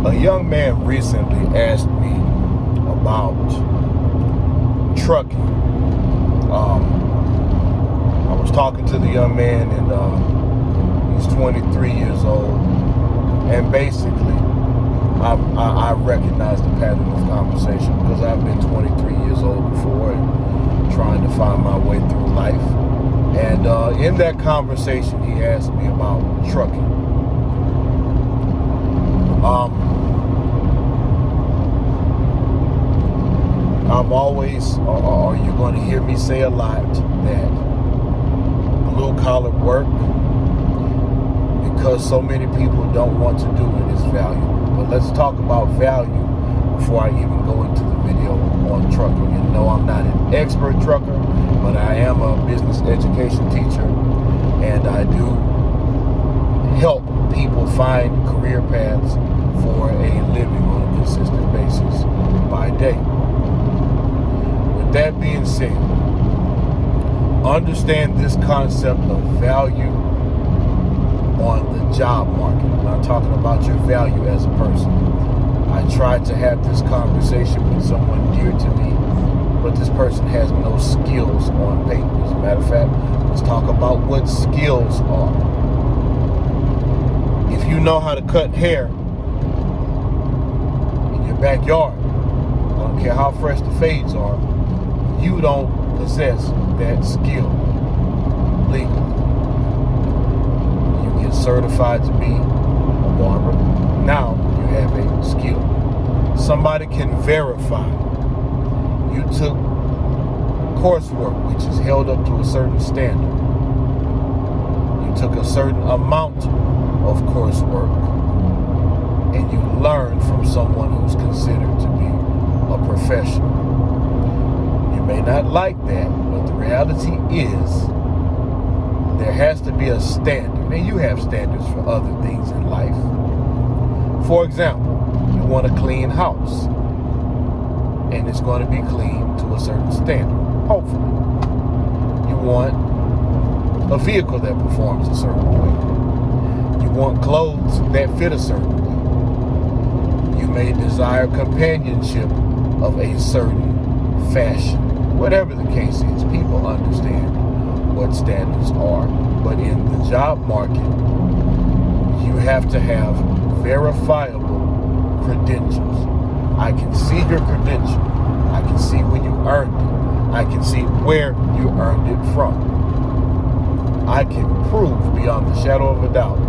A young man recently asked me about trucking. I was talking to the young man, and he's 23 years old, and basically I recognize the pattern of conversation because I've been 23 years old before and trying to find my way through life. And in that conversation, he asked me about trucking. I've always, or you're going to hear me say a lot, that blue-collar work, because so many people don't want to do it, is valuable. But let's talk about value before I even go into the video on trucking. And no, I'm not an expert trucker, but I am a business education teacher, and I do help people find career paths for a living on a consistent basis by day. With that being said, understand this concept of value on the job market. I'm not talking about your value as a person. I tried to have this conversation with someone dear to me, but this person has no skills on paper. As a matter of fact, let's talk about what skills are. If you know how to cut hair in your backyard, I don't care how fresh the fades are, you don't possess that skill legally. You get certified to be a barber. Now you have a skill. Somebody can verify you took coursework which is held up to a certain standard. You took a certain amount of coursework and you learned from someone who's considered to be a professional. You may not like that, but the reality is there has to be a standard. And you have standards for other things in life. For example, you want a clean house, and it's going to be clean to a certain standard, hopefully. You want a vehicle that performs a certain way. You want clothes that fit a certain way. You may desire companionship of a certain fashion. Whatever the case is, people understand what standards are. But in the job market, you have to have verifiable credentials. I can see your credential. I can see when you earned it. I can see where you earned it from. I can prove beyond the shadow of a doubt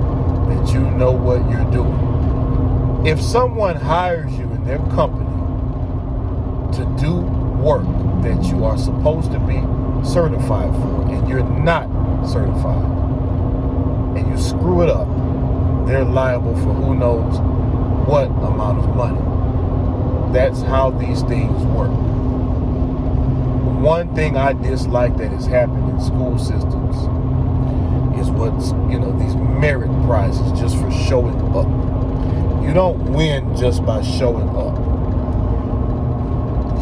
that you know what you're doing. If someone hires you in their company to do work that you are supposed to be certified for, and you're not certified, and you screw it up, they're liable for who knows what amount of money. That's how these things work. One thing I dislike that has happened in school systems is these merit prizes just for showing up. You don't win just by showing up.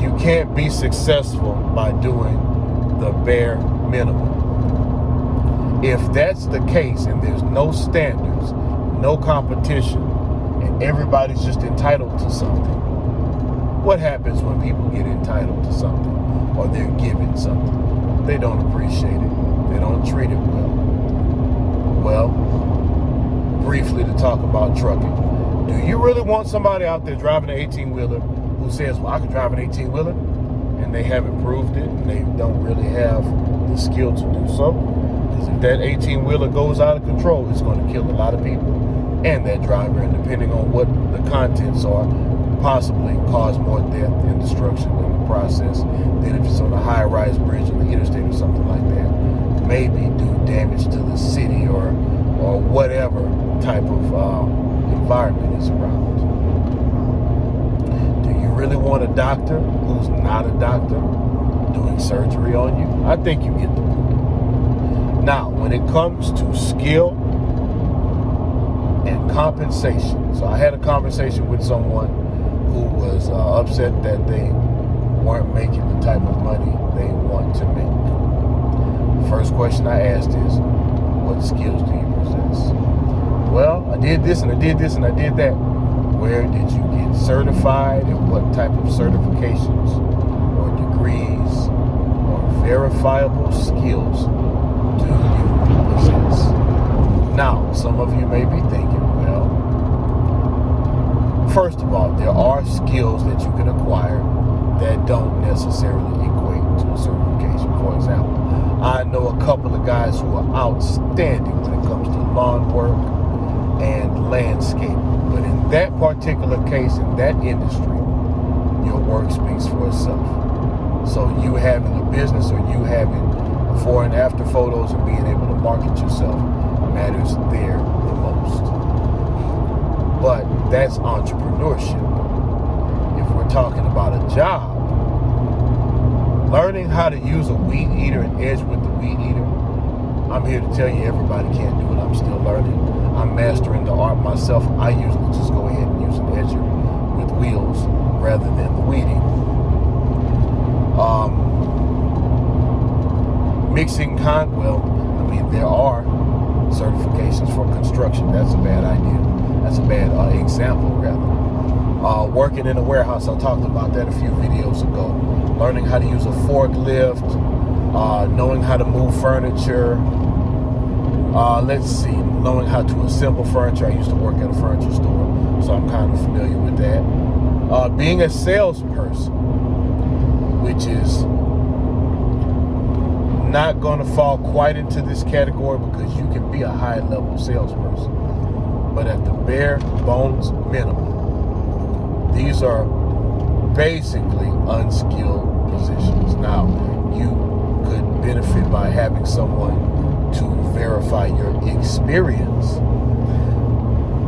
You can't be successful by doing the bare minimum. If that's the case and there's no standards, no competition, and everybody's just entitled to something, what happens when people get entitled to something or they're given something? They don't appreciate it. They don't treat it well. Well, briefly to talk about trucking. Do you really want somebody out there driving an 18-wheeler who says, well, I can drive an 18-wheeler, and they haven't proved it, and they don't really have the skill to do so? Because if that 18-wheeler goes out of control, it's going to kill a lot of people and that driver, and depending on what the contents are, possibly cause more death and destruction in the process than if it's on a high-rise bridge on the interstate or something like that. Maybe do damage to the city or whatever type of environment is around. Do you really want a doctor who's not a doctor doing surgery on you? I think you get the point. Now, when it comes to skill and compensation, so I had a conversation with someone who was upset that they weren't making the type of money they want to make. First question I asked is, what skills do you possess? Well, I did this and I did this and I did that. where did you get certified and what type of certifications or degrees or verifiable skills do you possess? Now, some of you may be thinking, well, first of all, there are skills that you can acquire that don't necessarily equate to a certification. For example, I know a couple of guys who are outstanding when it comes to lawn work and landscaping. But in that particular case, in that industry, your work speaks for itself. So you having a business or you having before and after photos and being able to market yourself matters there the most. But that's entrepreneurship. If we're talking about a job, learning how to use a weed eater and edge with the weed eater, I'm here to tell you everybody can't do it. I'm still learning. I'm mastering the art myself. I usually just go ahead and use an edger with wheels rather than the weed eater. There are certifications for construction. That's a bad idea. That's a bad example, rather. Working in a warehouse, I talked about that a few videos ago. Learning how to use a forklift, knowing how to move furniture. Knowing how to assemble furniture. I used to work at a furniture store, so I'm kind of familiar with that. Being a salesperson, which is not going to fall quite into this category because you can be a high-level salesperson. But at the bare bones minimum, these are basically unskilled positions. Now, you could benefit by having someone to verify your experience.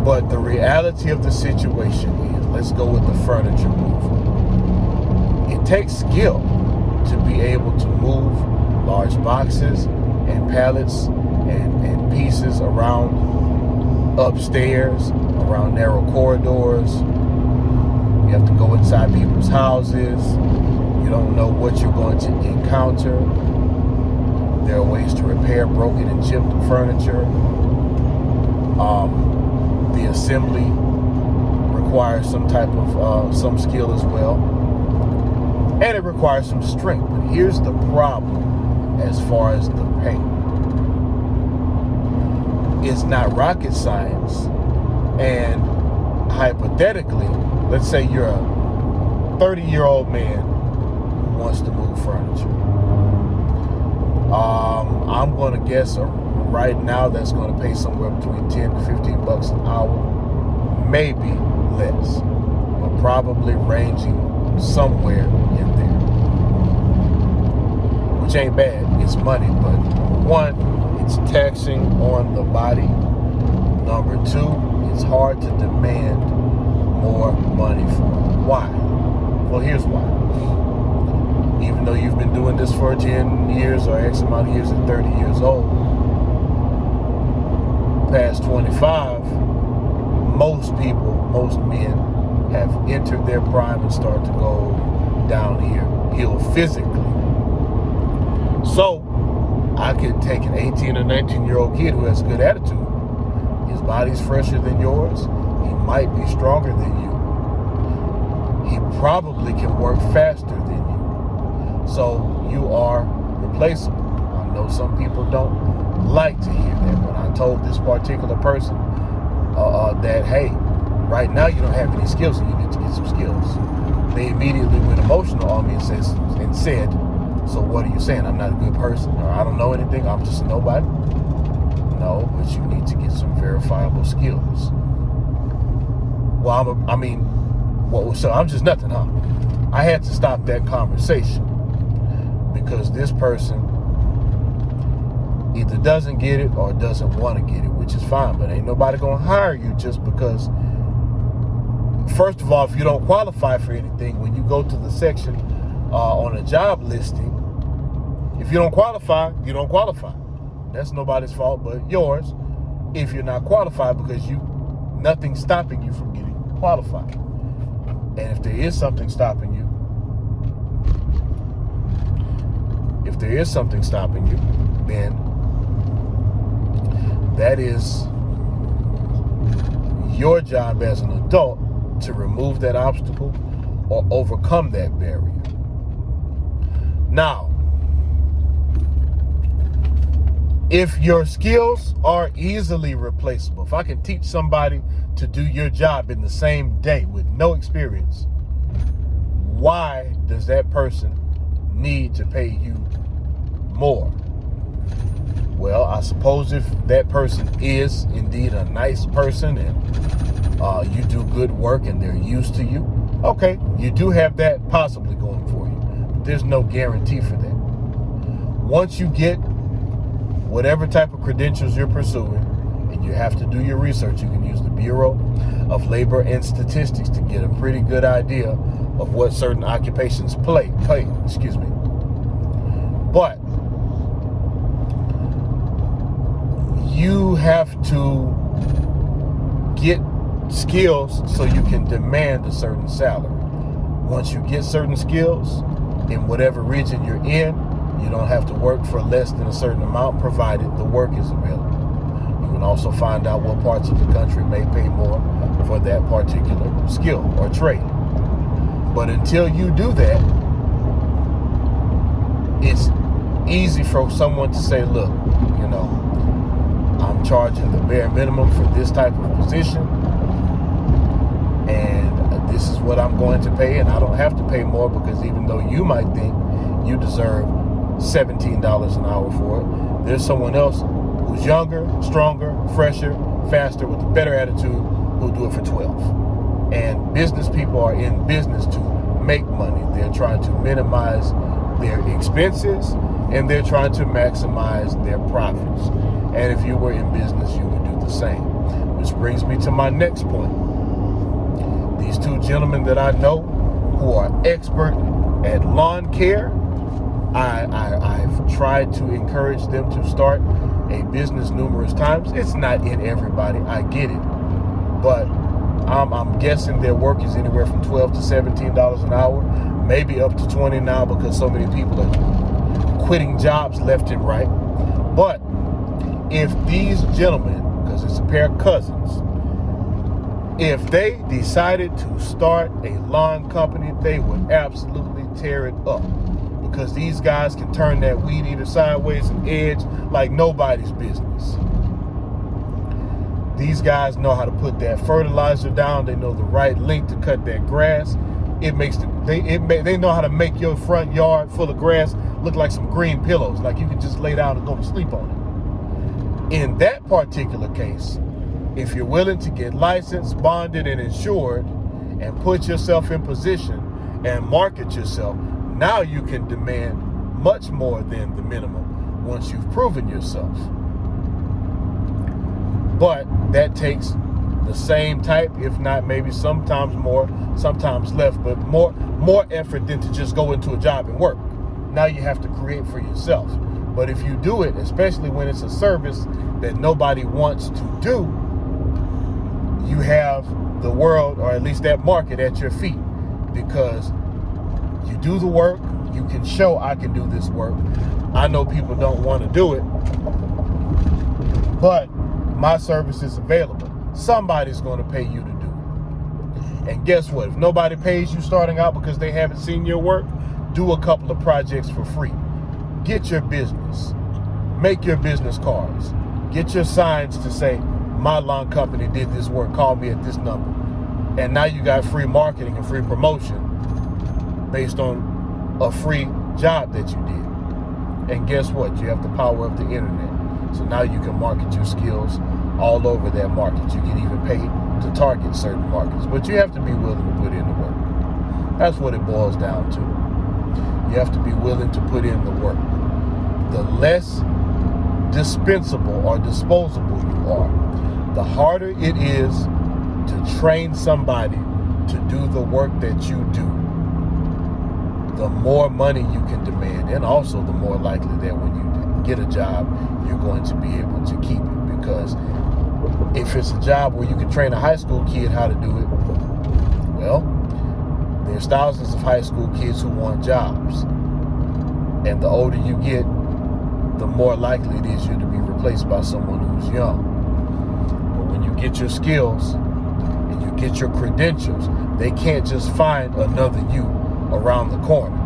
But the reality of the situation is, let's go with the furniture movement. It takes skill to be able to move large boxes and pallets and pieces around upstairs, around narrow corridors. You have to go inside people's houses. You don't know what you're going to encounter. There are ways to repair broken and chipped furniture. The assembly requires some type of some skill as well, and it requires some strength. But here's the problem as far as the pay. It's not rocket science, and hypothetically, let's say you're a 30-year-old man who wants to move furniture. I'm going to guess right now that's going to pay somewhere between 10 to 15 bucks an hour, maybe less, but probably ranging somewhere in there, which ain't bad. It's money, but one, it's taxing on the body. Number two, it's hard to demand more money for it. Why? Well, here's why. Even though you've been doing this for 10 years or X amount of years at 30 years old, past 25, most men have entered their prime and start to go downhill physically. So I could take an 18 or 19-year-old kid who has a good attitude. His body's fresher than yours. He might be stronger than you. He probably can work faster than you. So you are replaceable. I know some people don't like to hear that. When I told this particular person that, hey, right now you don't have any skills and you need to get some skills, they immediately went emotional on me and said, so what are you saying? I'm not a good person, or I don't know anything, I'm just a nobody? No, but you need to get some verifiable skills. So I'm just nothing, huh? I had to stop that conversation because this person either doesn't get it or doesn't want to get it, which is fine, but ain't nobody gonna hire you just because. First of all, if you don't qualify for anything, when you go to the section on a job listing, if you don't qualify, you don't qualify. That's nobody's fault but yours if you're not qualified, because nothing's stopping you from getting qualified. And if there is something stopping you, then that is your job as an adult to remove that obstacle or overcome that barrier. Now, if your skills are easily replaceable, if I can teach somebody to do your job in the same day with no experience, why does that person need to pay you more? Well, I suppose if that person is indeed a nice person and you do good work and they're used to you, okay, you do have that possibly going for you. But there's no guarantee for that. Once you get whatever type of credentials you're pursuing, and you have to do your research, you can use the Bureau of Labor and Statistics to get a pretty good idea of what certain occupations pay. But you have to get skills so you can demand a certain salary. Once you get certain skills in whatever region you're in, you don't have to work for less than a certain amount, provided the work is available. You can also find out what parts of the country may pay more for that particular skill or trade. But until you do that, it's easy for someone to say, look, I'm charging the bare minimum for this type of position, and this is what I'm going to pay, and I don't have to pay more, because even though you might think you deserve $17 an hour for it, there's someone else who's younger, stronger, fresher, faster, with a better attitude, who'll do it for 12. And business people are in business to make money. They're trying to minimize their expenses, and they're trying to maximize their profits. And if you were in business, you would do the same. Which brings me to my next point. These two gentlemen that I know who are expert at lawn care, I've tried to encourage them to start a business numerous times. It's not in everybody, I get it. But I'm guessing their work is anywhere from $12 to $17 an hour, maybe up to $20 now, because so many people are quitting jobs left and right. But if these gentlemen, because it's a pair of cousins, if they decided to start a lawn company, they would absolutely tear it up, because these guys can turn that weed eater sideways and edge like nobody's business. These guys know how to put that fertilizer down. They know the right length to cut that grass. They know how to make your front yard full of grass look like some green pillows, like you can just lay down and go to sleep on it. In that particular case, if you're willing to get licensed, bonded, and insured, and put yourself in position and market yourself, now you can demand much more than the minimum once you've proven yourself. But that takes the same type, if not maybe sometimes more, sometimes less, but more effort than to just go into a job and work. Now you have to create for yourself. But if you do it, especially when it's a service that nobody wants to do, you have the world, or at least that market, at your feet, because you do the work. You can show, I can do this work. I know people don't want to do it, but my service is available. Somebody's going to pay you to do it. And guess what? If nobody pays you starting out because they haven't seen your work, do a couple of projects for free. Get your business. Make your business cards. Get your signs to say, my lawn company did this work. Call me at this number. And now you got free marketing and free promotion based on a free job that you did. And guess what? You have the power of the internet. So now you can market your skills all over that market. You can even pay to target certain markets. But you have to be willing to put in the work. That's what it boils down to. You have to be willing to put in the work. The less dispensable or disposable you are, the harder it is to train somebody to do the work that you do. The more money you can demand, and also the more likely that when you get a job, you're going to be able to keep it. Because if it's a job where you can train a high school kid how to do it, well, there's thousands of high school kids who want jobs. And the older you get, the more likely it is you to be replaced by someone who's young. But when you get your skills and you get your credentials. They can't just find another you around the corner.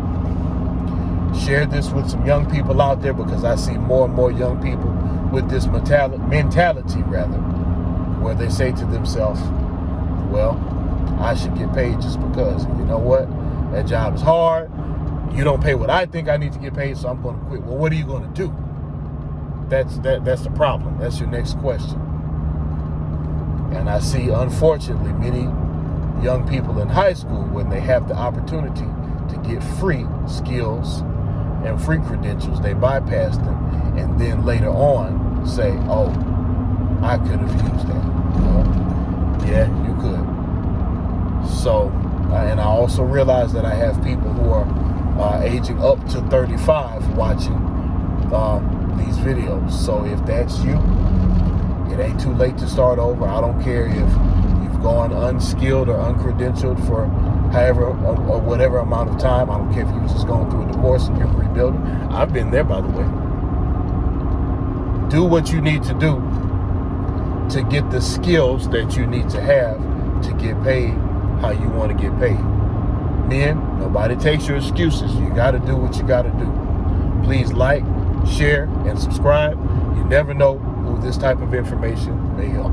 Share this with some young people out there, because I see more and more young people with this mentality, where they say to themselves, well, I should get paid just because. You know what? That job is hard. You don't pay what I think I need to get paid, so I'm going to quit. Well, what are you going to do? That's the problem. That's your next question. And I see, unfortunately, many young people in high school, when they have the opportunity to get free skills and free credentials, they bypass them, and then later on say, oh, I could have used that. Yeah, you could. So, and I also realize that I have people who are aging up to 35 watching these videos. So if that's you, it ain't too late to start over. I don't care if you've gone unskilled or uncredentialed for however or whatever amount of time. I don't care if you've just gone through a divorce and you're rebuilding. I've been there, by the way. Do what you need to do to get the skills that you need to have to get paid how you want to get paid. Men, nobody takes your excuses. You got to do what you got to do. Please like, share, and subscribe. You never know who this type of information may help.